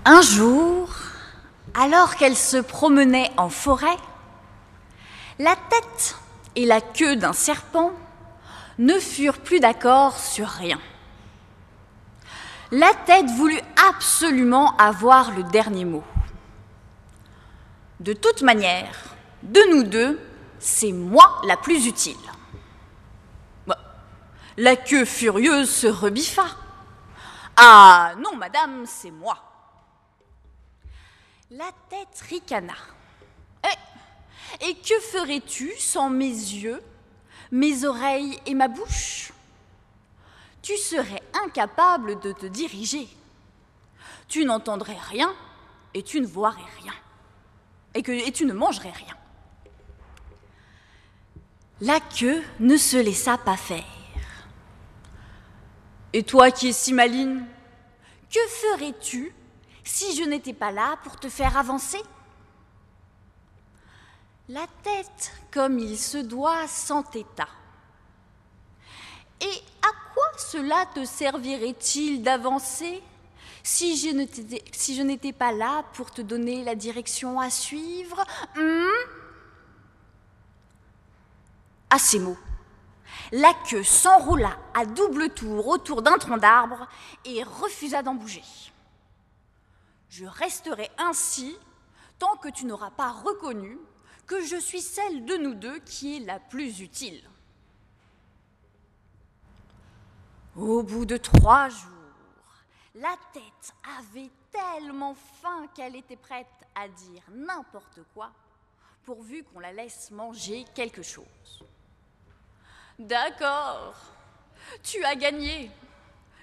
Un jour, alors qu'elle se promenait en forêt, la tête et la queue d'un serpent ne furent plus d'accord sur rien. La tête voulut absolument avoir le dernier mot. De toute manière, de nous deux, c'est moi la plus utile. La queue furieuse se rebiffa. Ah non, madame, c'est moi. La tête ricana. Et que ferais-tu sans mes yeux, mes oreilles et ma bouche? Tu serais incapable de te diriger. Tu n'entendrais rien et tu ne verrais rien. Et tu ne mangerais rien. La queue ne se laissa pas faire. Et toi qui es si maligne, que ferais-tu si je n'étais pas là pour te faire avancer? La tête, comme il se doit, s'entêta. Et à quoi cela te servirait-il d'avancer si je n'étais pas là pour te donner la direction à suivre? À ces mots, la queue s'enroula à double tour autour d'un tronc d'arbre et refusa d'en bouger. Je resterai ainsi tant que tu n'auras pas reconnu que je suis celle de nous deux qui est la plus utile. Au bout de 3 jours, la tête avait tellement faim qu'elle était prête à dire n'importe quoi, pourvu qu'on la laisse manger quelque chose. D'accord, tu as gagné.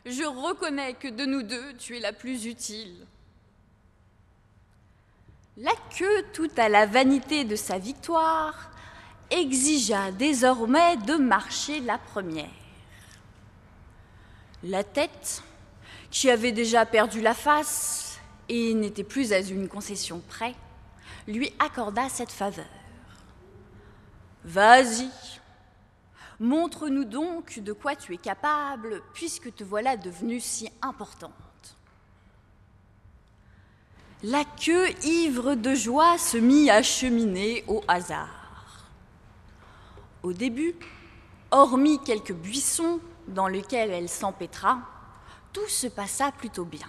Je reconnais que de nous deux, tu es la plus utile. La queue, tout à la vanité de sa victoire, exigea désormais de marcher la première. La tête, qui avait déjà perdu la face et n'était plus à une concession près, lui accorda cette faveur. Vas-y, montre-nous donc de quoi tu es capable, puisque te voilà devenue si importante. La queue, ivre de joie, se mit à cheminer au hasard. Au début, hormis quelques buissons dans lesquels elle s'empêtra, tout se passa plutôt bien.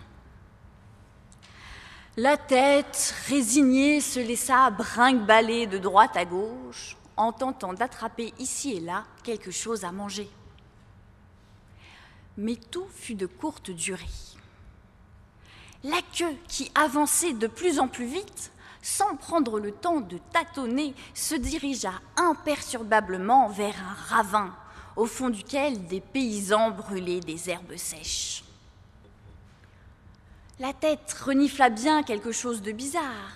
La tête, résignée, se laissa brinque-baller de droite à gauche en tentant d'attraper ici et là quelque chose à manger. Mais tout fut de courte durée. La queue, qui avançait de plus en plus vite, sans prendre le temps de tâtonner, se dirigea imperturbablement vers un ravin, au fond duquel des paysans brûlaient des herbes sèches. La tête renifla bien quelque chose de bizarre,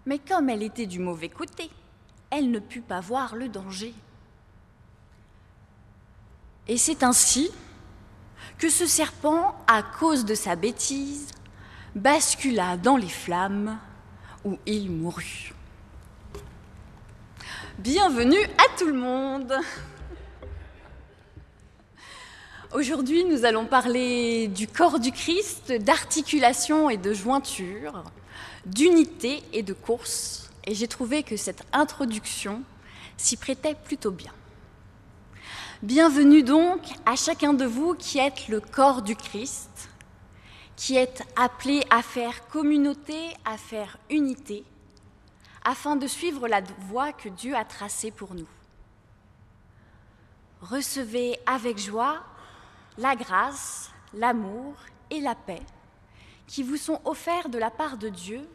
mais comme elle était du mauvais côté, elle ne put pas voir le danger. Et c'est ainsi que ce serpent, à cause de sa bêtise, bascula dans les flammes où il mourut. Bienvenue à tout le monde! Aujourd'hui, nous allons parler du corps du Christ, d'articulation et de jointure, d'unité et de course, et j'ai trouvé que cette introduction s'y prêtait plutôt bien. Bienvenue donc à chacun de vous qui êtes le corps du Christ, qui êtes appelés à faire communauté, à faire unité, afin de suivre la voie que Dieu a tracée pour nous. Recevez avec joie la grâce, l'amour et la paix qui vous sont offerts de la part de Dieu,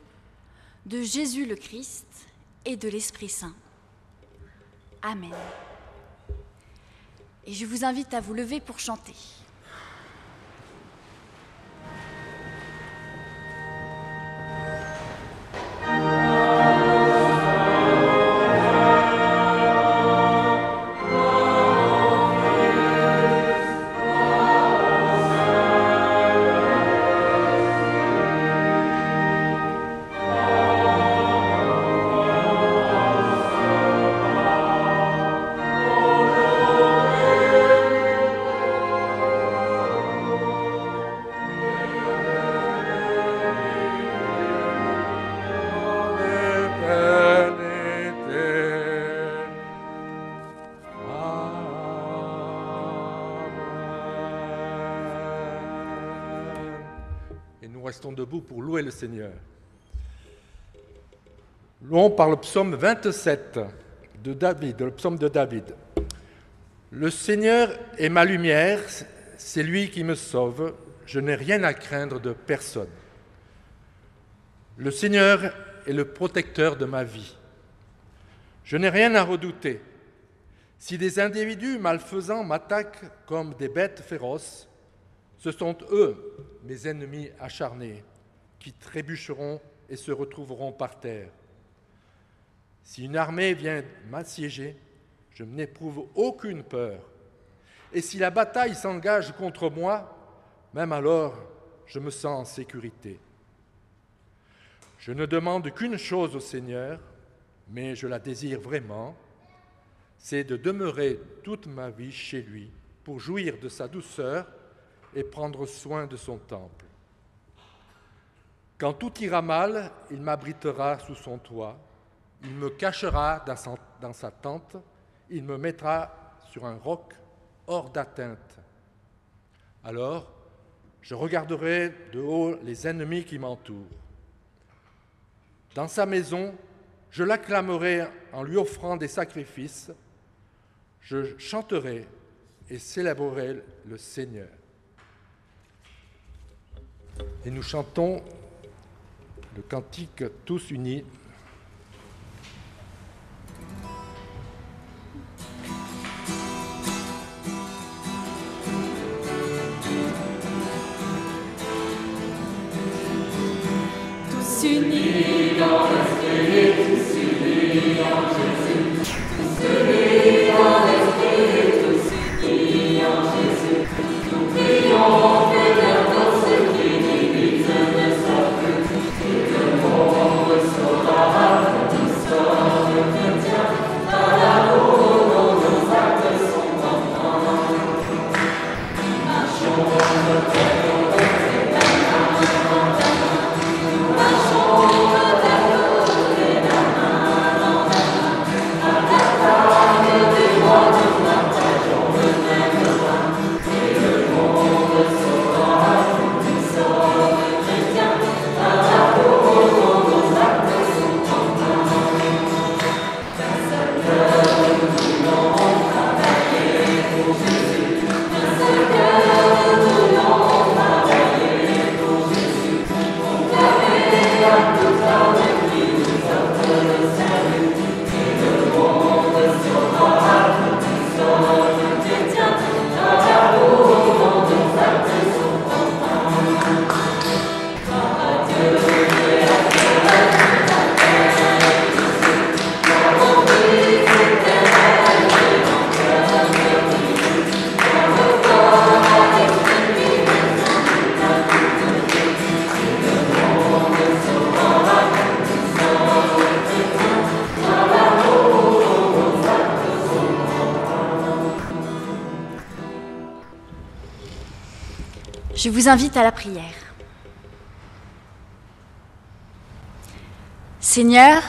de Jésus le Christ et de l'Esprit Saint. Amen. Et je vous invite à vous lever pour chanter. nous restons debout pour louer le Seigneur. Louons par le psaume 27 de David, le psaume de David. Le Seigneur est ma lumière, c'est lui qui me sauve, je n'ai rien à craindre de personne. Le Seigneur est le protecteur de ma vie. Je n'ai rien à redouter. Si des individus malfaisants m'attaquent comme des bêtes féroces, ce sont eux, mes ennemis acharnés, qui trébucheront et se retrouveront par terre. Si une armée vient m'assiéger, je n'éprouve aucune peur. Et si la bataille s'engage contre moi, même alors, je me sens en sécurité. Je ne demande qu'une chose au Seigneur, mais je la désire vraiment, c'est de demeurer toute ma vie chez lui pour jouir de sa douceur et prendre soin de son temple. Quand tout ira mal, il m'abritera sous son toit, il me cachera dans sa tente, il me mettra sur un roc hors d'atteinte. Alors, je regarderai de haut les ennemis qui m'entourent. Dans sa maison, je l'acclamerai en lui offrant des sacrifices, je chanterai et célébrerai le Seigneur. Et nous chantons le cantique tous unis. Tous unis dans l'esprit, tous unis en Jésus, tous unis dans l'esprit, tous unis en Jésus. Nous prions que bientôt ce qui divise ne soit plus, et que le monde saura que nous sommes chrétiens, par l'amour dont nos actes sont enfants. Marchons peut-être Je vous invite à la prière. Seigneur,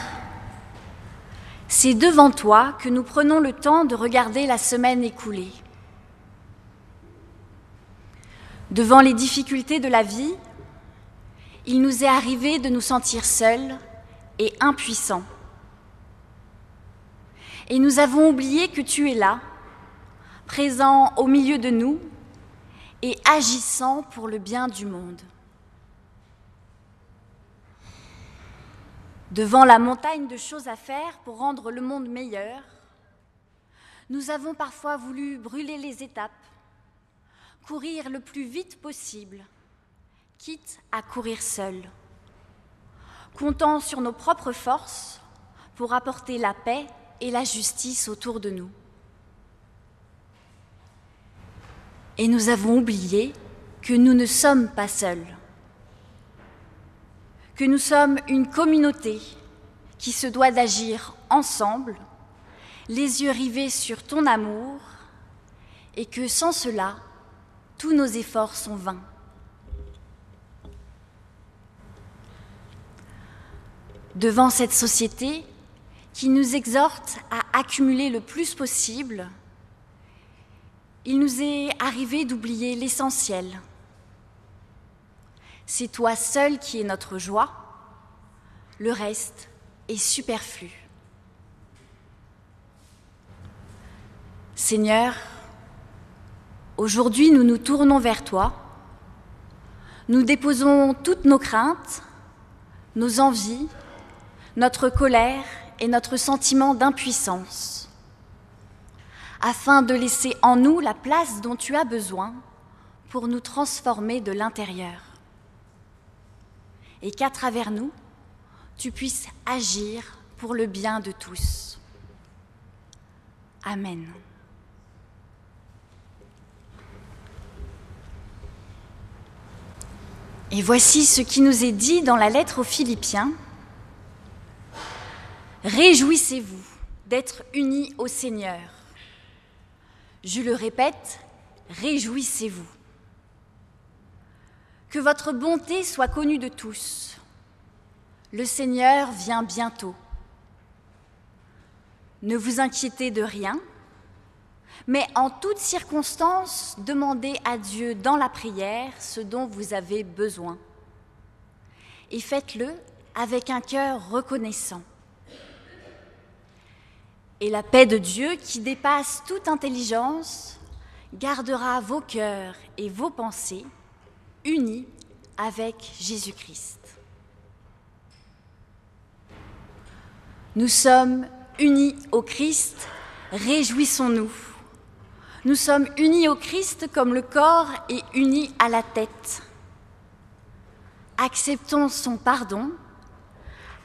c'est devant toi que nous prenons le temps de regarder la semaine écoulée. Devant les difficultés de la vie, il nous est arrivé de nous sentir seuls et impuissants. Et nous avons oublié que tu es là, présent au milieu de nous, et agissant pour le bien du monde. Devant la montagne de choses à faire pour rendre le monde meilleur, nous avons parfois voulu brûler les étapes, courir le plus vite possible, quitte à courir seul, comptant sur nos propres forces pour apporter la paix et la justice autour de nous. Et nous avons oublié que nous ne sommes pas seuls, que nous sommes une communauté qui se doit d'agir ensemble, les yeux rivés sur ton amour, et que sans cela, tous nos efforts sont vains. Devant cette société qui nous exhorte à accumuler le plus possible, il nous est arrivé d'oublier l'essentiel, C'est toi seul qui es notre joie, le reste est superflu. Seigneur, aujourd'hui nous nous tournons vers toi, nous déposons toutes nos craintes, nos envies, notre colère et notre sentiment d'impuissance, afin de laisser en nous la place dont tu as besoin pour nous transformer de l'intérieur, et qu'à travers nous, tu puisses agir pour le bien de tous. Amen. Et voici ce qui nous est dit dans la lettre aux Philippiens. Réjouissez-vous d'être unis au Seigneur. Je le répète, réjouissez-vous. Que votre bonté soit connue de tous. Le Seigneur vient bientôt. Ne vous inquiétez de rien, mais en toutes circonstances, demandez à Dieu dans la prière ce dont vous avez besoin. Et faites-le avec un cœur reconnaissant. Et la paix de Dieu, qui dépasse toute intelligence, gardera vos cœurs et vos pensées unis avec Jésus-Christ. Nous sommes unis au Christ, réjouissons-nous. Nous sommes unis au Christ comme le corps est uni à la tête. Acceptons son pardon,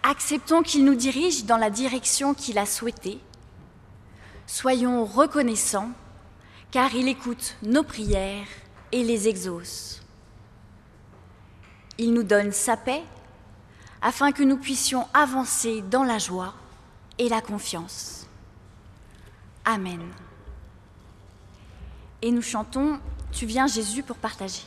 acceptons qu'il nous dirige dans la direction qu'il a souhaitée. Soyons reconnaissants, car il écoute nos prières et les exauce. Il nous donne sa paix, afin que nous puissions avancer dans la joie et la confiance. Amen. Et nous chantons « Tu viens Jésus pour partager ».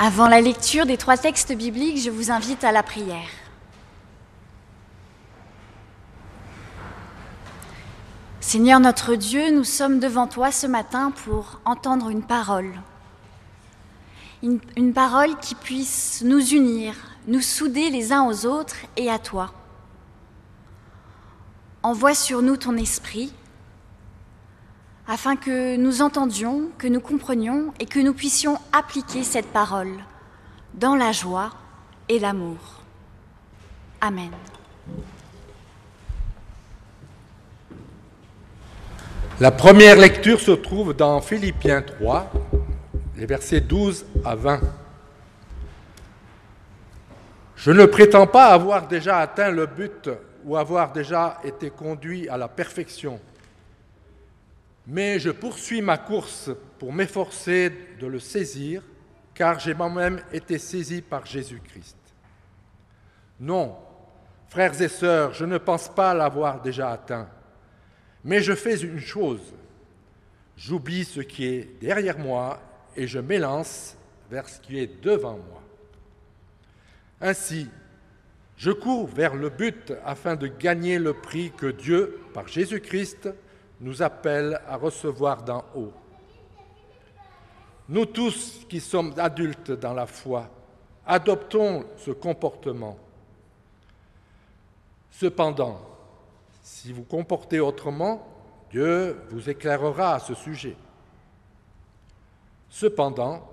Avant la lecture des 3 textes bibliques, je vous invite à la prière. Seigneur notre Dieu, nous sommes devant toi ce matin pour entendre une parole. Une parole qui puisse nous unir, nous souder les uns aux autres et à toi. Envoie sur nous ton esprit, afin que nous entendions, que nous comprenions et que nous puissions appliquer cette parole dans la joie et l'amour. Amen. La première lecture se trouve dans Philippiens 3, les versets 12 à 20. Je ne prétends pas avoir déjà atteint le but ou avoir déjà été conduit à la perfection. Mais je poursuis ma course pour m'efforcer de le saisir, car j'ai moi-même été saisi par Jésus-Christ. Non, frères et sœurs, je ne pense pas l'avoir déjà atteint, mais je fais une chose. J'oublie ce qui est derrière moi et je m'élance vers ce qui est devant moi. Ainsi, je cours vers le but afin de gagner le prix que Dieu, par Jésus-Christ, nous appelle à recevoir d'en haut. Nous tous qui sommes adultes dans la foi, adoptons ce comportement. Cependant, si vous comportez autrement, Dieu vous éclairera à ce sujet. Cependant,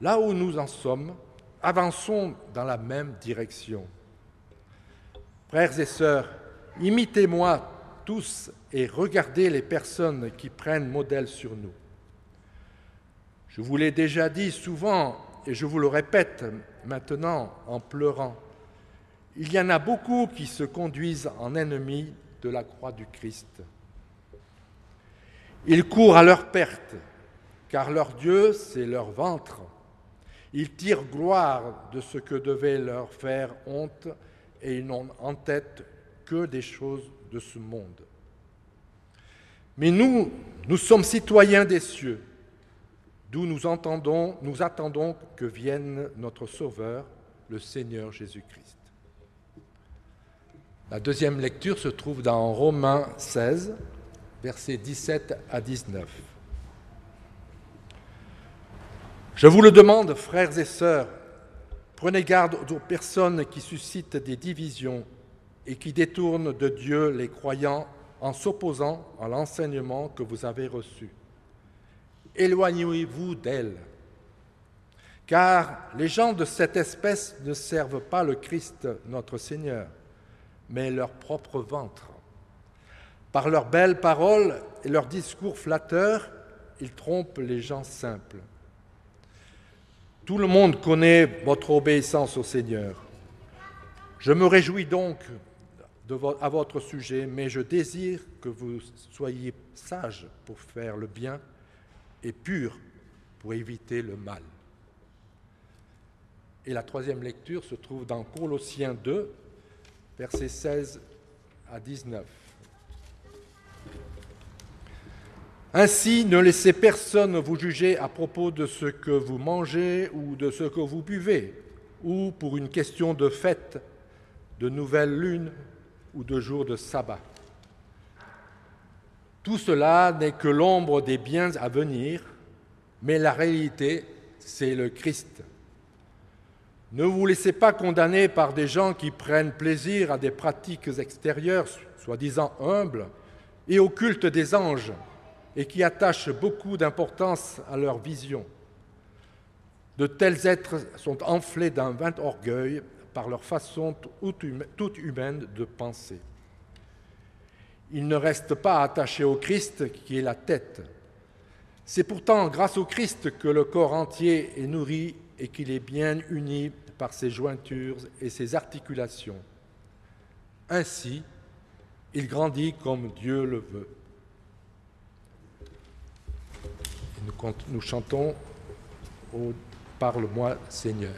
là où nous en sommes, avançons dans la même direction. Frères et sœurs, imitez-moi tous et regardez les personnes qui prennent modèle sur nous. Je vous l'ai déjà dit souvent et je vous le répète maintenant en pleurant. Il y en a beaucoup qui se conduisent en ennemis de la croix du Christ. Ils courent à leur perte, car leur Dieu, c'est leur ventre. Ils tirent gloire de ce que devait leur faire honte et ils n'ont en tête que des choses de ce monde. Mais nous sommes citoyens des cieux, d'où nous attendons que vienne notre Sauveur, le Seigneur Jésus-Christ. La deuxième lecture se trouve dans Romains 16, versets 17 à 19. Je vous le demande, frères et sœurs, prenez garde aux personnes qui suscitent des divisions et qui détournent de Dieu les croyants en s'opposant à l'enseignement que vous avez reçu. Éloignez-vous d'elles, car les gens de cette espèce ne servent pas le Christ, notre Seigneur, mais leur propre ventre. Par leurs belles paroles et leurs discours flatteurs, ils trompent les gens simples. Tout le monde connaît votre obéissance au Seigneur. Je me réjouis donc à votre sujet, mais je désire que vous soyez sages pour faire le bien et purs pour éviter le mal. Et la troisième lecture se trouve dans Colossiens 2, versets 16 à 19. Ainsi, ne laissez personne vous juger à propos de ce que vous mangez ou de ce que vous buvez, ou pour une question de fête, de nouvelle lune ou de jour de sabbat. Tout cela n'est que l'ombre des biens à venir, mais la réalité, c'est le Christ. Ne vous laissez pas condamner par des gens qui prennent plaisir à des pratiques extérieures, soi-disant humbles, et au culte des anges, et qui attachent beaucoup d'importance à leur vision. De tels êtres sont enflés d'un vain orgueil par leur façon toute humaine de penser. Ils ne restent pas attachés au Christ qui est la tête. C'est pourtant grâce au Christ que le corps entier est nourri et qu'il est bien uni par ses jointures et ses articulations. Ainsi, il grandit comme Dieu le veut. Nous chantons « Parle-moi, Seigneur ».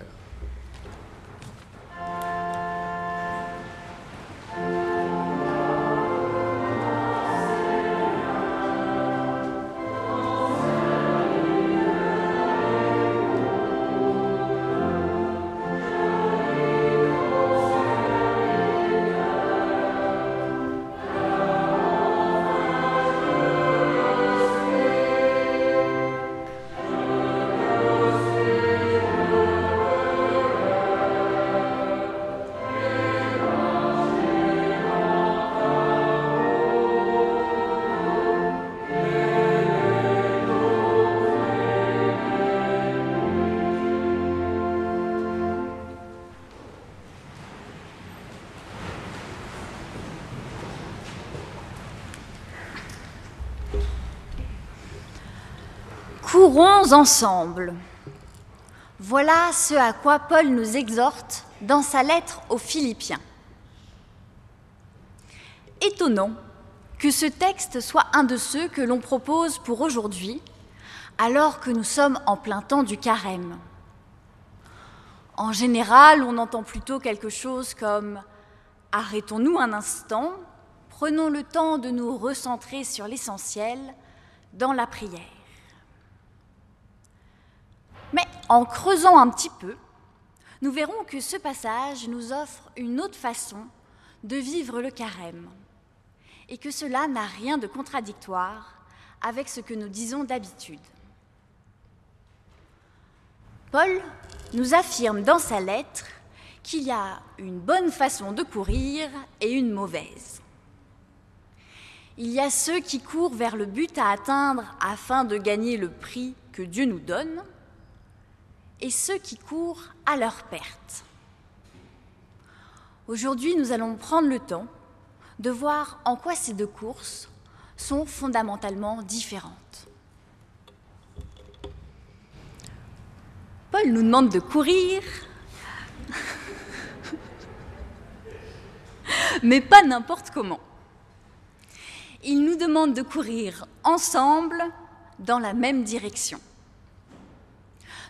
Courons ensemble. Voilà ce à quoi Paul nous exhorte dans sa lettre aux Philippiens. Étonnant que ce texte soit un de ceux que l'on propose pour aujourd'hui, alors que nous sommes en plein temps du carême. En général, on entend plutôt quelque chose comme « arrêtons-nous un instant, prenons le temps de nous recentrer sur l'essentiel dans la prière ». en creusant un petit peu, nous verrons que ce passage nous offre une autre façon de vivre le carême et que cela n'a rien de contradictoire avec ce que nous disons d'habitude. Paul nous affirme dans sa lettre qu'il y a une bonne façon de courir et une mauvaise. Il y a ceux qui courent vers le but à atteindre afin de gagner le prix que Dieu nous donne, et ceux qui courent à leur perte. Aujourd'hui, nous allons prendre le temps de voir en quoi ces deux courses sont fondamentalement différentes. Paul nous demande de courir, mais pas n'importe comment. Il nous demande de courir ensemble dans la même direction.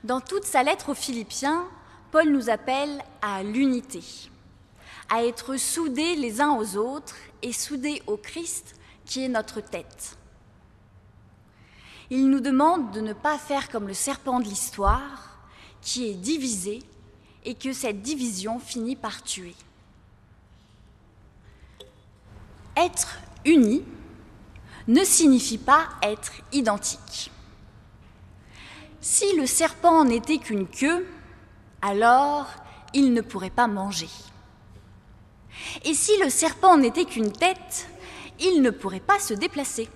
Dans toute sa lettre aux Philippiens, Paul nous appelle à l'unité, à être soudés les uns aux autres et soudés au Christ qui est notre tête. Il nous demande de ne pas faire comme le serpent de l'histoire qui est divisé et que cette division finit par tuer. Être unis ne signifie pas être identique. Si le serpent n'était qu'une queue, alors il ne pourrait pas manger. Et si le serpent n'était qu'une tête, il ne pourrait pas se déplacer.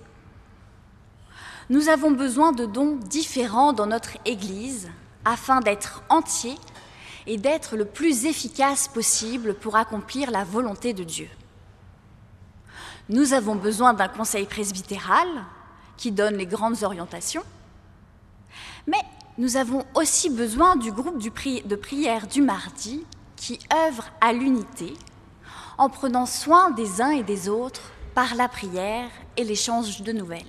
Nous avons besoin de dons différents dans notre Église afin d'être entiers et d'être le plus efficace possible pour accomplir la volonté de Dieu. Nous avons besoin d'un conseil presbytéral qui donne les grandes orientations, mais nous avons aussi besoin du groupe de prière du mardi qui œuvre à l'unité en prenant soin des uns et des autres par la prière et l'échange de nouvelles.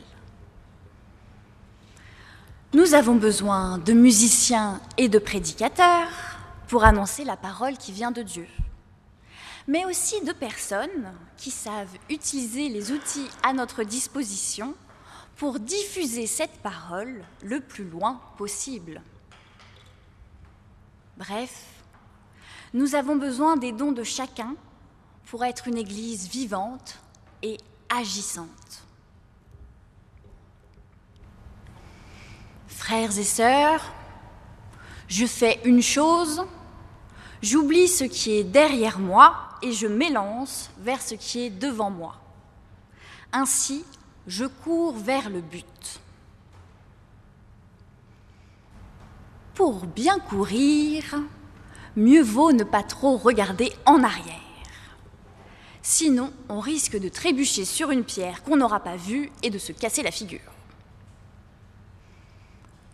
Nous avons besoin de musiciens et de prédicateurs pour annoncer la parole qui vient de Dieu, mais aussi de personnes qui savent utiliser les outils à notre disposition pour diffuser cette parole le plus loin possible. Bref, nous avons besoin des dons de chacun pour être une Église vivante et agissante. Frères et sœurs, je fais une chose, j'oublie ce qui est derrière moi et je m'élance vers ce qui est devant moi. Ainsi, je cours vers le but. Pour bien courir, mieux vaut ne pas trop regarder en arrière. Sinon, on risque de trébucher sur une pierre qu'on n'aura pas vue et de se casser la figure.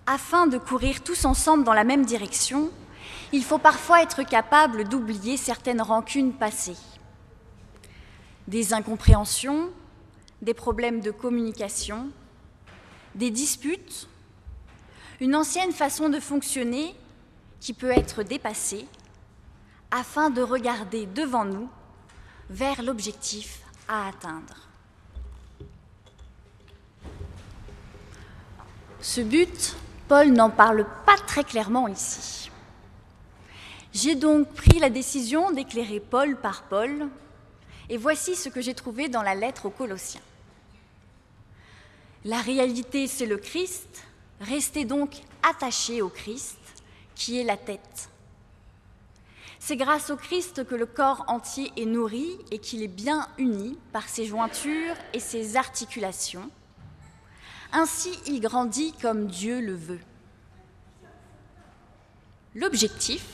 Afin de courir tous ensemble dans la même direction, il faut parfois être capable d'oublier certaines rancunes passées. Des incompréhensions, des problèmes de communication, des disputes, une ancienne façon de fonctionner qui peut être dépassée, afin de regarder devant nous vers l'objectif à atteindre. Ce but, Paul n'en parle pas très clairement ici. J'ai donc pris la décision d'éclairer Paul par Paul, et voici ce que j'ai trouvé dans la lettre aux Colossiens. La réalité, c'est le Christ, restez donc attachés au Christ, qui est la tête. C'est grâce au Christ que le corps entier est nourri et qu'il est bien uni par ses jointures et ses articulations. Ainsi, il grandit comme Dieu le veut. L'objectif,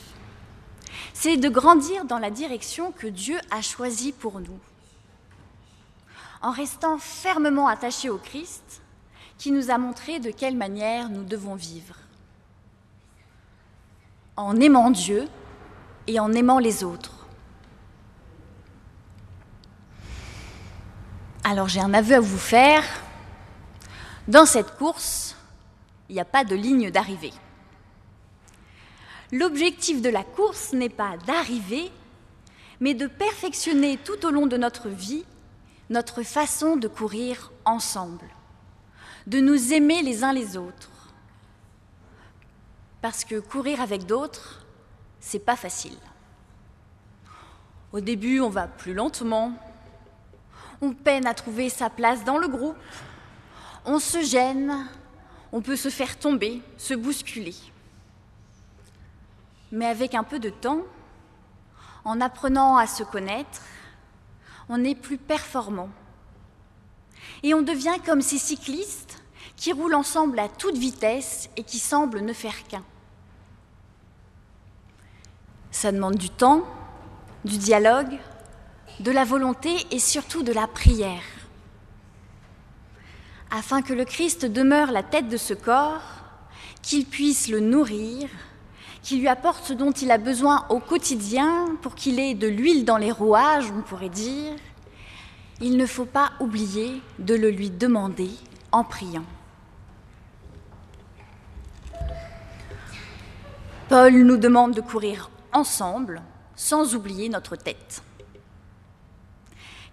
c'est de grandir dans la direction que Dieu a choisie pour nous, en restant fermement attachés au Christ, qui nous a montré de quelle manière nous devons vivre, en aimant Dieu et en aimant les autres. Alors j'ai un aveu à vous faire. Dans cette course, il n'y a pas de ligne d'arrivée. L'objectif de la course n'est pas d'arriver, mais de perfectionner tout au long de notre vie notre façon de courir ensemble, de nous aimer les uns les autres. Parce que courir avec d'autres, c'est pas facile. Au début, on va plus lentement, on peine à trouver sa place dans le groupe, on se gêne, on peut se faire tomber, se bousculer. Mais avec un peu de temps, en apprenant à se connaître, on est plus performant. Et on devient comme ces cyclistes qui roulent ensemble à toute vitesse et qui semblent ne faire qu'un. Ça demande du temps, du dialogue, de la volonté et surtout de la prière. Afin que le Christ demeure la tête de ce corps, qu'il puisse le nourrir, qu'il lui apporte ce dont il a besoin au quotidien pour qu'il ait de l'huile dans les rouages, on pourrait dire, il ne faut pas oublier de le lui demander en priant. Paul nous demande de courir ensemble, sans oublier notre tête.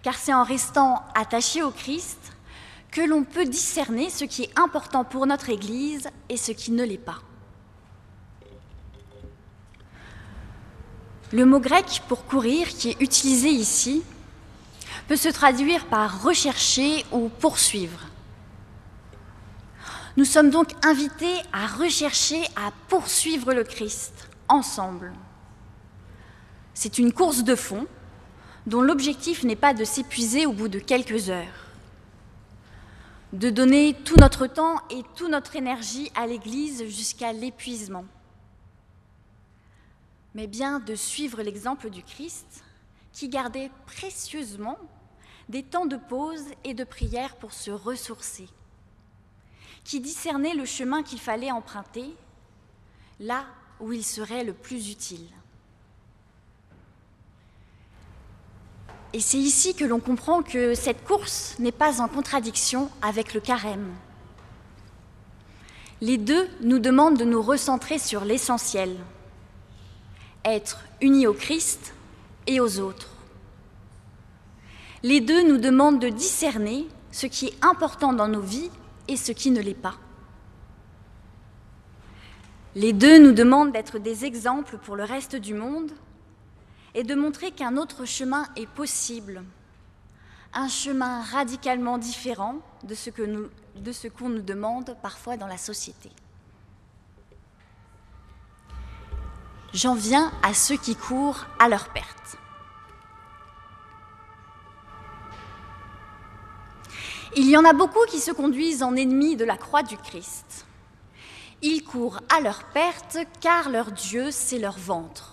Car c'est en restant attaché au Christ que l'on peut discerner ce qui est important pour notre Église et ce qui ne l'est pas. Le mot grec pour courir qui est utilisé ici peut se traduire par rechercher ou poursuivre. Nous sommes donc invités à rechercher, à poursuivre le Christ ensemble. C'est une course de fond dont l'objectif n'est pas de s'épuiser au bout de quelques heures, de donner tout notre temps et toute notre énergie à l'Église jusqu'à l'épuisement, mais bien de suivre l'exemple du Christ qui gardait précieusement des temps de pause et de prière pour se ressourcer, qui discernait le chemin qu'il fallait emprunter là où il serait le plus utile. Et c'est ici que l'on comprend que cette course n'est pas en contradiction avec le carême. Les deux nous demandent de nous recentrer sur l'essentiel, être unis au Christ et aux autres. Les deux nous demandent de discerner ce qui est important dans nos vies et ce qui ne l'est pas. Les deux nous demandent d'être des exemples pour le reste du monde et de montrer qu'un autre chemin est possible, un chemin radicalement différent de ce qu'on nous demande parfois dans la société. J'en viens à ceux qui courent à leur perte. Il y en a beaucoup qui se conduisent en ennemis de la croix du Christ. Ils courent à leur perte car leur Dieu, c'est leur ventre.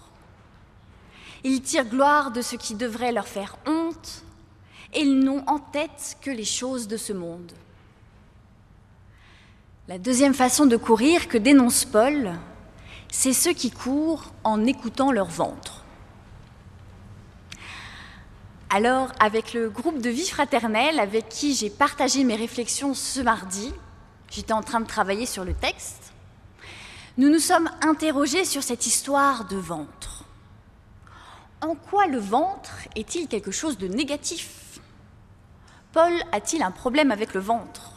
Ils tirent gloire de ce qui devrait leur faire honte et ils n'ont en tête que les choses de ce monde. La deuxième façon de courir que dénonce Paul, c'est ceux qui courent en écoutant leur ventre. Alors, avec le groupe de vie fraternelle avec qui j'ai partagé mes réflexions ce mardi, j'étais en train de travailler sur le texte, nous nous sommes interrogés sur cette histoire de ventre. En quoi le ventre est-il quelque chose de négatif ? Paul a-t-il un problème avec le ventre ?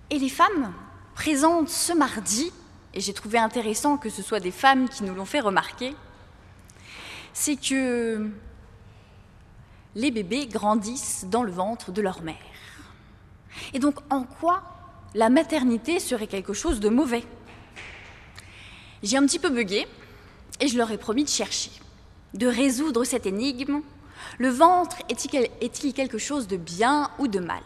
Et les femmes présentes ce mardi, et j'ai trouvé intéressant que ce soit des femmes qui nous l'ont fait remarquer, c'est que les bébés grandissent dans le ventre de leur mère. Et donc, en quoi la maternité serait quelque chose de mauvais ? J'ai un petit peu bugué et je leur ai promis de chercher, de résoudre cette énigme. Le ventre est-il quelque chose de bien ou de mal ?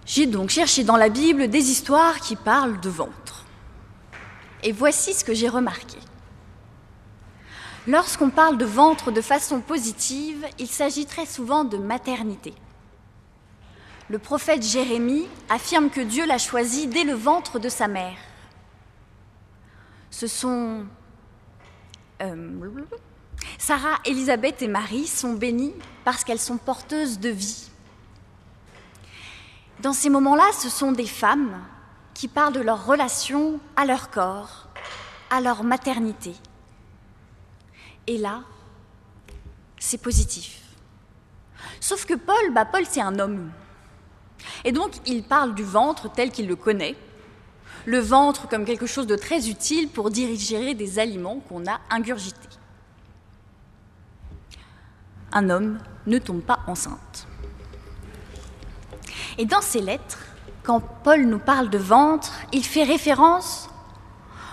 J'ai donc cherché dans la Bible des histoires qui parlent de ventre. Et voici ce que j'ai remarqué. Lorsqu'on parle de ventre de façon positive, il s'agit très souvent de maternité. Le prophète Jérémie affirme que Dieu l'a choisi dès le ventre de sa mère. Ce sont Sarah, Élisabeth et Marie sont bénies parce qu'elles sont porteuses de vie. Dans ces moments-là, ce sont des femmes qui parlent de leur relation à leur corps, à leur maternité. Et là, c'est positif. Sauf que Paul, c'est un homme. Et donc, il parle du ventre tel qu'il le connaît, le ventre comme quelque chose de très utile pour digérer des aliments qu'on a ingurgités. Un homme ne tombe pas enceinte. Et dans ses lettres, quand Paul nous parle de ventre, il fait référence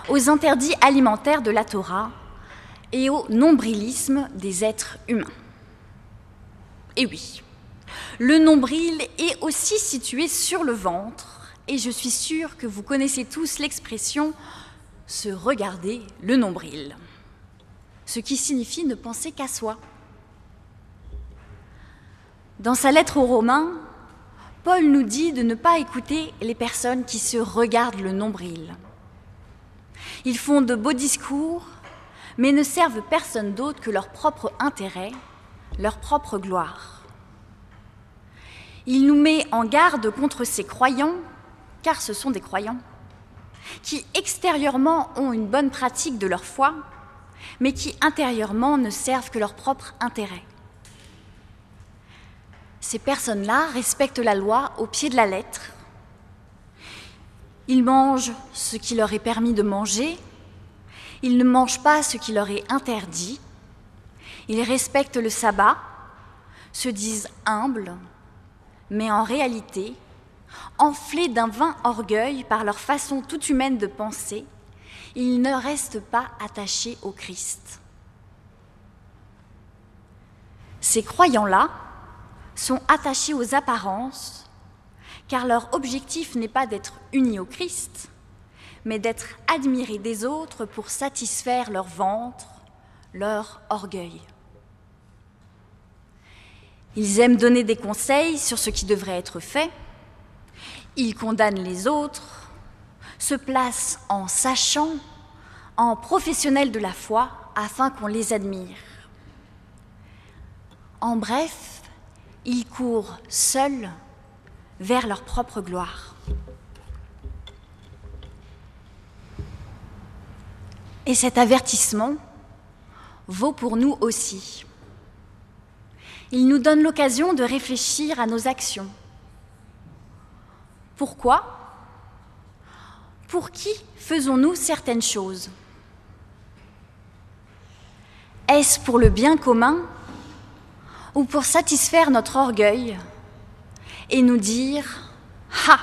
aux interdits alimentaires de la Torah et au nombrilisme des êtres humains. Et oui, le nombril est aussi situé sur le ventre, et je suis sûre que vous connaissez tous l'expression « se regarder le nombril », ce qui signifie ne penser qu'à soi. Dans sa lettre aux Romains, Paul nous dit de ne pas écouter les personnes qui se regardent le nombril. Ils font de beaux discours, mais ne servent personne d'autre que leur propre intérêt, leur propre gloire. Il nous met en garde contre ces croyants, car ce sont des croyants, qui extérieurement ont une bonne pratique de leur foi, mais qui intérieurement ne servent que leur propre intérêt. Ces personnes-là respectent la loi au pied de la lettre. Ils mangent ce qui leur est permis de manger. Ils ne mangent pas ce qui leur est interdit. Ils respectent le sabbat, se disent humbles, mais en réalité, enflés d'un vain orgueil par leur façon toute humaine de penser, ils ne restent pas attachés au Christ. Ces croyants-là sont attachés aux apparences, car leur objectif n'est pas d'être unis au Christ, mais d'être admirés des autres pour satisfaire leur ventre, leur orgueil. Ils aiment donner des conseils sur ce qui devrait être fait, ils condamnent les autres, se placent en sachants, en professionnels de la foi, afin qu'on les admire. En bref, ils courent seuls vers leur propre gloire. Et cet avertissement vaut pour nous aussi. Il nous donne l'occasion de réfléchir à nos actions. Pourquoi ? Pour qui faisons-nous certaines choses ? Est-ce pour le bien commun ou pour satisfaire notre orgueil et nous dire « Ah,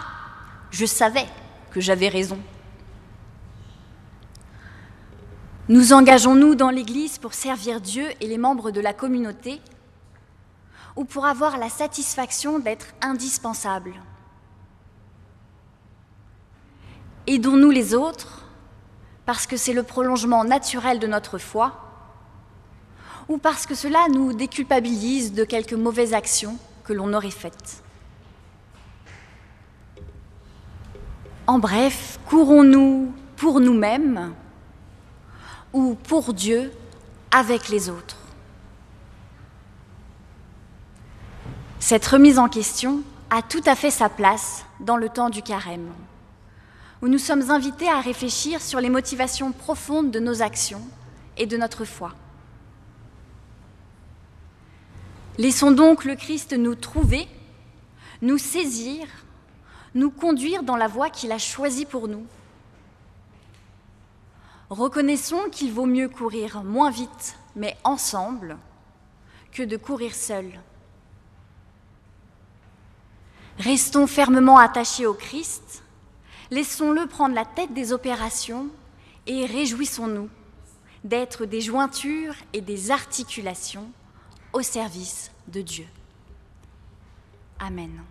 je savais que j'avais raison ». Nous engageons-nous dans l'Église pour servir Dieu et les membres de la communauté ou pour avoir la satisfaction d'être indispensables ? Aidons-nous les autres parce que c'est le prolongement naturel de notre foi ou parce que cela nous déculpabilise de quelques mauvaises actions que l'on aurait faites. En bref, courons-nous pour nous-mêmes ou pour Dieu avec les autres ? Cette remise en question a tout à fait sa place dans le temps du carême, où nous sommes invités à réfléchir sur les motivations profondes de nos actions et de notre foi. Laissons donc le Christ nous trouver, nous saisir, nous conduire dans la voie qu'il a choisie pour nous. Reconnaissons qu'il vaut mieux courir moins vite, mais ensemble, que de courir seul. Restons fermement attachés au Christ, laissons-le prendre la tête des opérations et réjouissons-nous d'être des jointures et des articulations au service de Dieu. Amen.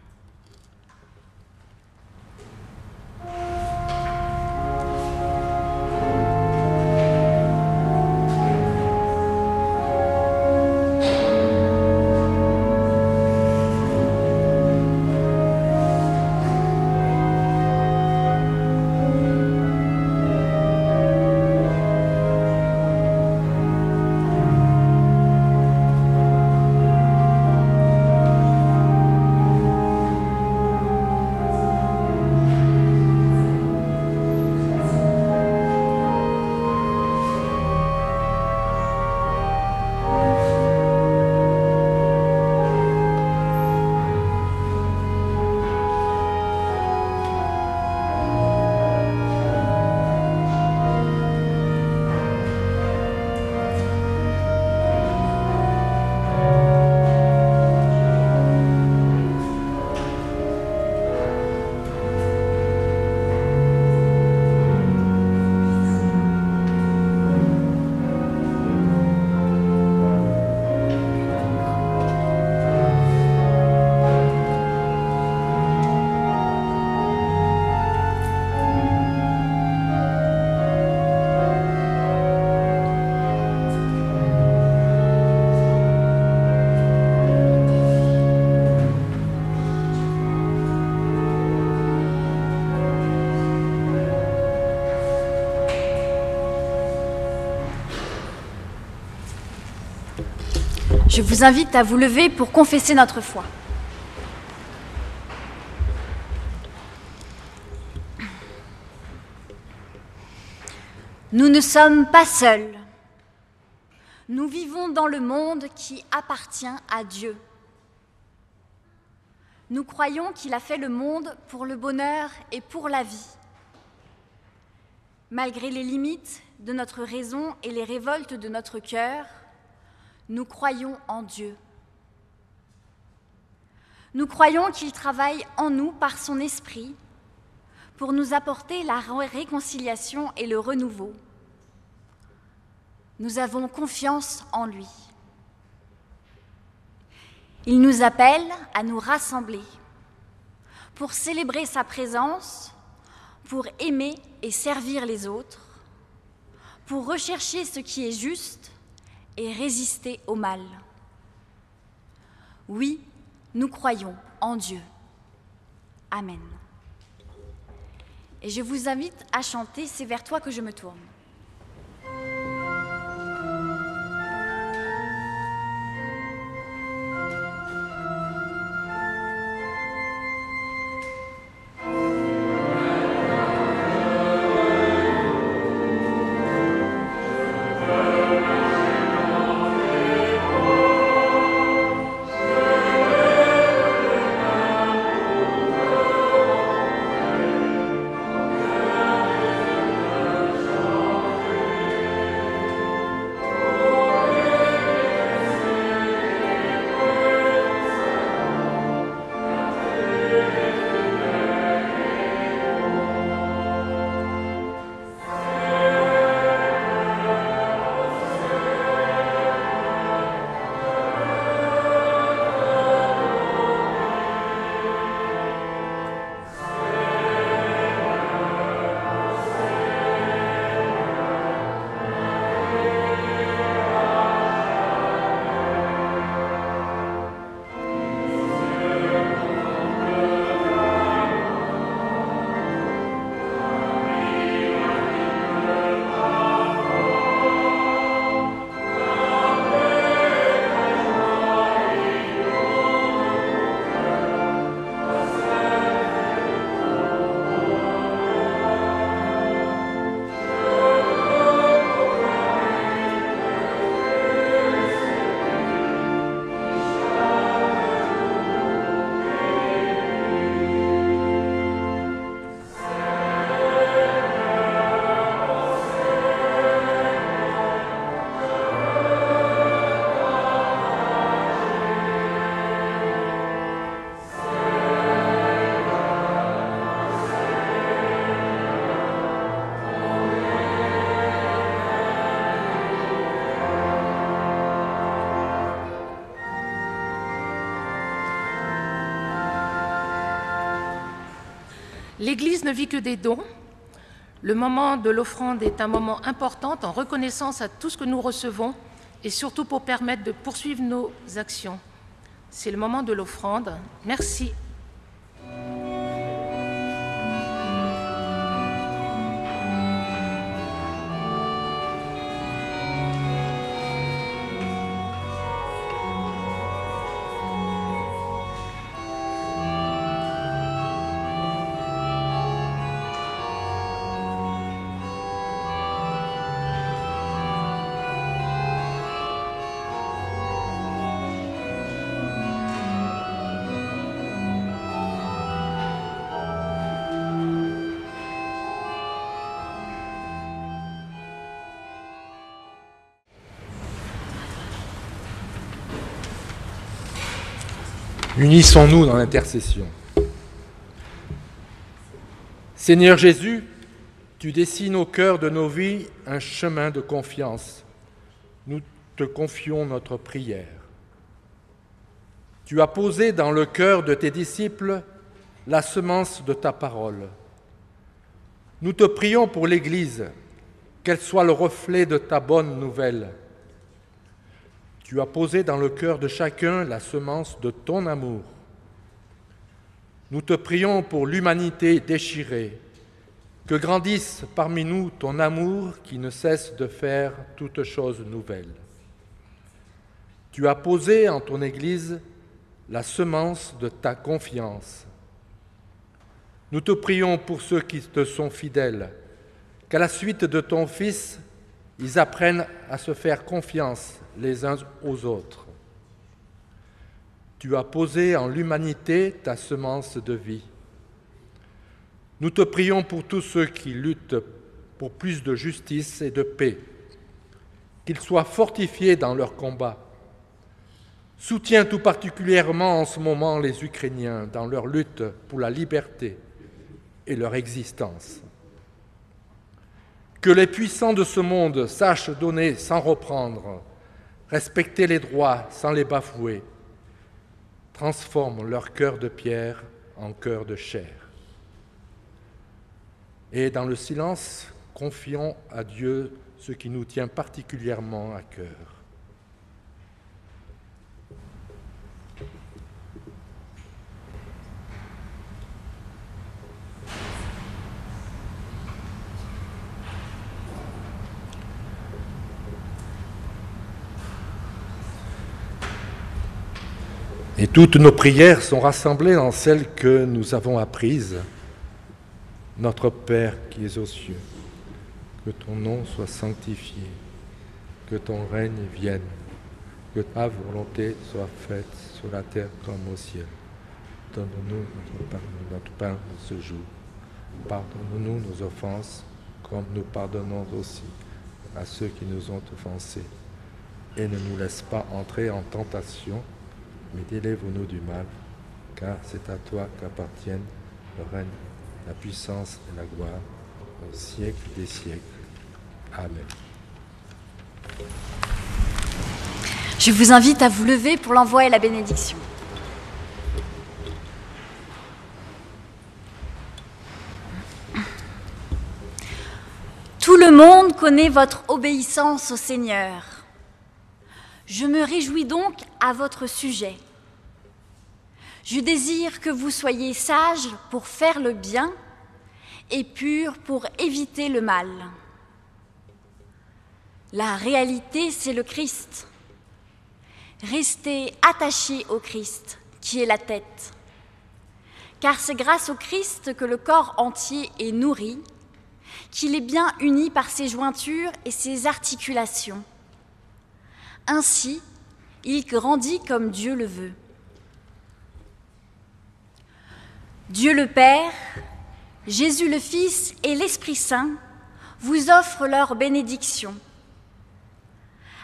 Je vous invite à vous lever pour confesser notre foi. Nous ne sommes pas seuls. Nous vivons dans le monde qui appartient à Dieu. Nous croyons qu'il a fait le monde pour le bonheur et pour la vie. Malgré les limites de notre raison et les révoltes de notre cœur, nous croyons en Dieu. Nous croyons qu'il travaille en nous par son esprit pour nous apporter la réconciliation et le renouveau. Nous avons confiance en lui. Il nous appelle à nous rassembler pour célébrer sa présence, pour aimer et servir les autres, pour rechercher ce qui est juste et résister au mal. Oui, nous croyons en Dieu. Amen. Et je vous invite à chanter « C'est vers toi que je me tourne ». L'Église ne vit que des dons. Le moment de l'offrande est un moment important en reconnaissance à tout ce que nous recevons et surtout pour permettre de poursuivre nos actions. C'est le moment de l'offrande. Merci. Unissons-nous dans l'intercession. Seigneur Jésus, tu dessines au cœur de nos vies un chemin de confiance. Nous te confions notre prière. Tu as posé dans le cœur de tes disciples la semence de ta parole. Nous te prions pour l'Église, qu'elle soit le reflet de ta bonne nouvelle. Tu as posé dans le cœur de chacun la semence de ton amour. Nous te prions pour l'humanité déchirée, que grandisse parmi nous ton amour qui ne cesse de faire toutes choses nouvelles. Tu as posé en ton Église la semence de ta confiance. Nous te prions pour ceux qui te sont fidèles, qu'à la suite de ton Fils, ils apprennent à se faire confiance les uns aux autres. Tu as posé en l'humanité ta semence de vie. Nous te prions pour tous ceux qui luttent pour plus de justice et de paix, qu'ils soient fortifiés dans leur combat. Soutiens tout particulièrement en ce moment les Ukrainiens dans leur lutte pour la liberté et leur existence. Que les puissants de ce monde sachent donner sans reprendre, respecter les droits sans les bafouer, transforment leur cœur de pierre en cœur de chair. Et dans le silence, confions à Dieu ce qui nous tient particulièrement à cœur. Et toutes nos prières sont rassemblées dans celles que nous avons apprises. Notre Père qui es aux cieux, que ton nom soit sanctifié, que ton règne vienne, que ta volonté soit faite sur la terre comme au ciel. Donne-nous notre pain de ce jour. Pardonne-nous nos offenses, comme nous pardonnons aussi à ceux qui nous ont offensés. Et ne nous laisse pas entrer en tentation, mais délivre-nous du mal, car c'est à toi qu'appartiennent le règne, la puissance et la gloire au siècle des siècles. Amen. Je vous invite à vous lever pour l'envoi et la bénédiction. Tout le monde connaît votre obéissance au Seigneur. Je me réjouis donc à votre sujet. Je désire que vous soyez sages pour faire le bien et purs pour éviter le mal. La réalité, c'est le Christ. Restez attachés au Christ, qui est la tête. Car c'est grâce au Christ que le corps entier est nourri, qu'il est bien uni par ses jointures et ses articulations. Ainsi, il grandit comme Dieu le veut. Dieu le Père, Jésus le Fils et l'Esprit Saint vous offrent leur bénédiction,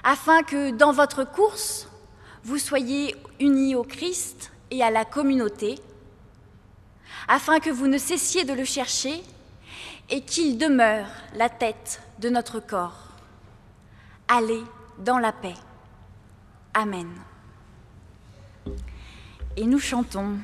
afin que dans votre course, vous soyez unis au Christ et à la communauté, afin que vous ne cessiez de le chercher et qu'il demeure la tête de notre corps. Allez dans la paix. Amen. Et nous chantons.